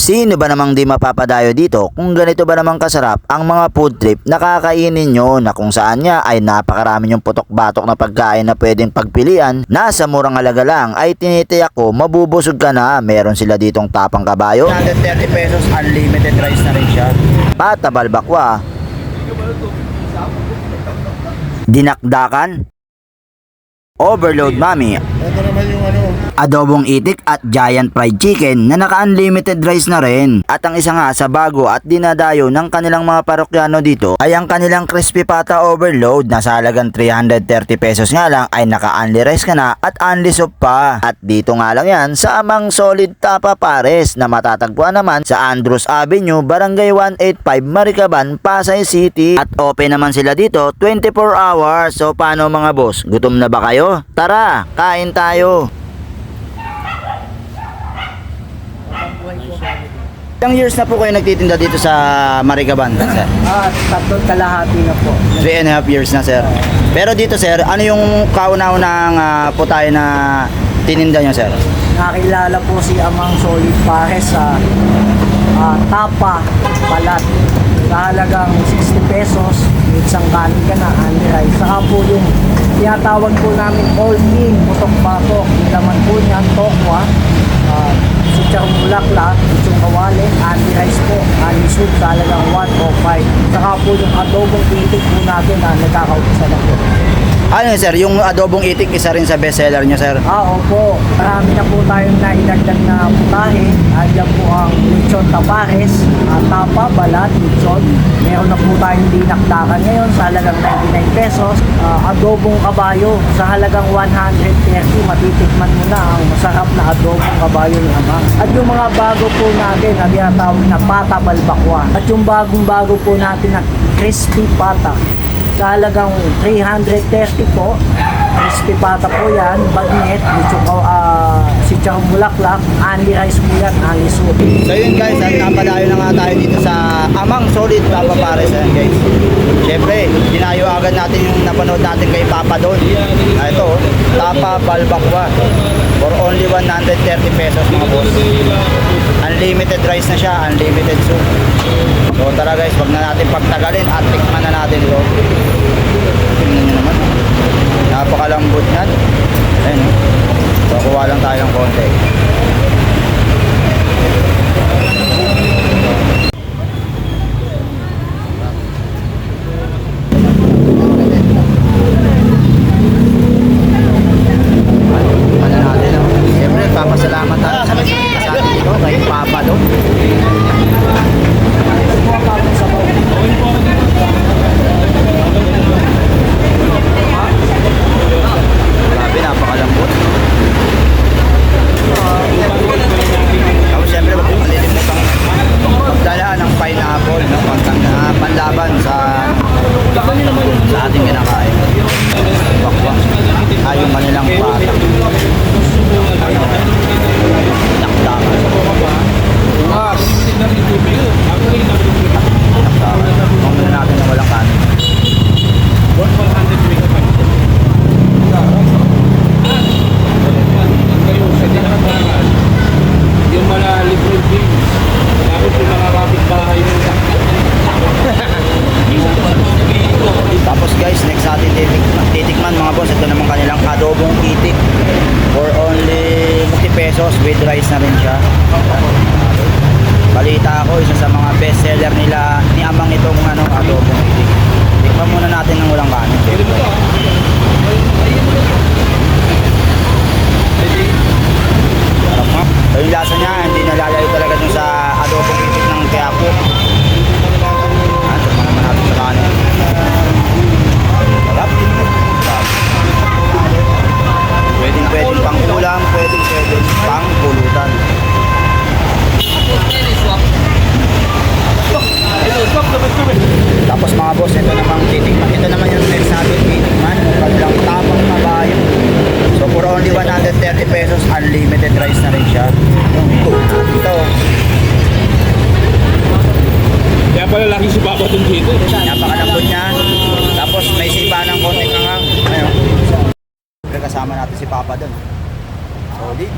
Sino ba namang di mapapadayo dito kung ganito ba namang kasarap ang mga food trip na kakainin nyo na kung saan nga ay napakarami yung putok-batok na pagkain na pwedeng pagpilian na sa murang halaga lang ay tinitiyak ko mabubusog ka na. Meron sila ditong tapang kabayo, 130 pesos, unlimited rice na rin siya. Patabal bakwa, dinakdakan, overload mami, Ito naman yung adobong itik at giant fried chicken na naka-unlimited rice na rin. At ang isa nga sa bago at dinadayo ng kanilang mga parokyano dito ay ang kanilang crispy pata overload na sa halagang 330 pesos nga lang ay naka-unli rice ka na at unli soup pa. At dito nga lang yan sa Amang Solid Tapa Pares na matatagpuan naman sa Andros Avenue, Barangay 185, Maricaban, Pasay City. At open naman sila dito 24 hours. So paano mga boss? Gutom na ba kayo? Tara, kain tayo! Ilang years na po kayo nagtitinda dito sa Maricaban, sir? Tatlong kalahati na po. 3.5 years na, sir. Pero dito, sir, ano yung kauna-unang putahe na tininda nyo, sir? Nakilala po si Amang Solid Pares sa Tapa, Balat. Sa halagang 60 pesos, isang kanin ka na, ani rice. Saka po yung tinatawag po namin all-in, putok-batok. Yung laman po niya, tokwa, sitsarong bulaklak, isang kawali, ani rice po, ani soup sa halagang 105. Saka po yung adobong itik po natin na nagkakaupisa na po. Ano yun, sir? Yung adobong itik, isa rin sa bestseller nyo, sir? Opo. Marami na po tayong naidagdag na putahe. Diyan po ang lechon tapares, tapa, balat, lechon. Meron na po tayong dinakdakan ngayon sa halagang 99 pesos. Adobong kabayo sa halagang 130. Matitikman mo na ang masarap na adobong kabayo ni Amang. At yung mga bago po natin na tinatawag na pata balbakwa. At yung bagong-bago po natin na crispy pata sa halagang 330 po. Crispy pata po yan, bagnet, sitsang bulaklak, anli rice po yan, anli soup. So yun guys, at napadayo na nga tayo dito sa Amang Solid Tapa Pares, guys. Siyempre, dinayo agad natin yung napanood natin kay Papa doon. Ito, Tapa Balbakwa for only 130 pesos mga boss. Unlimited rice na siya, unlimited soup. So tara guys, wag na natin pagtagalin at tikman na natin ito. Tingnan nyo naman, napakalambot yan. Ayun, so kuha lang tayo ng konti. Ano natin, siyempre papasalamat tayo sa atin dito kay Papa doon. Grabe, napakalambot. Tapos siyempre wag mo kalilimutang magdala ng pineapple, no? Panlaban sa ating kinakain. Bakwak. Yung kanilang pata. Nakdakan. Mas! Nakdakan. Mamula natin na walang kanin. yung mga libre games. Tapos yung mga kapitbahay nila. Tapos guys, next natin titikman mga boss, ito naman kanilang adobong itik for only 50 pesos with rice na rin siya. Balita ako, isa sa mga best seller nila ni Amang itong adobong itik. Tikman muna natin ng walang kanin. Sarap nga. So yung lasa niya, hindi nalalayo talaga dun sa adobong itik ng Quiapo. Tikman naman natin sa kanin. Sarap. Pwedeng pang ulam, pwedeng pang pulutan. Tapos mga boss, ito namang titikman. Ito naman yung next natin titikman. Paglang tapang kabayo. So for only 130 pesos, unlimited rice na rin siya. Ito. Kaya pala laki si Papa dun dito. Napakalambot niya. Tapos may sipa ng konting anghang. Ayun. Kasama natin si Papa doon. Solid.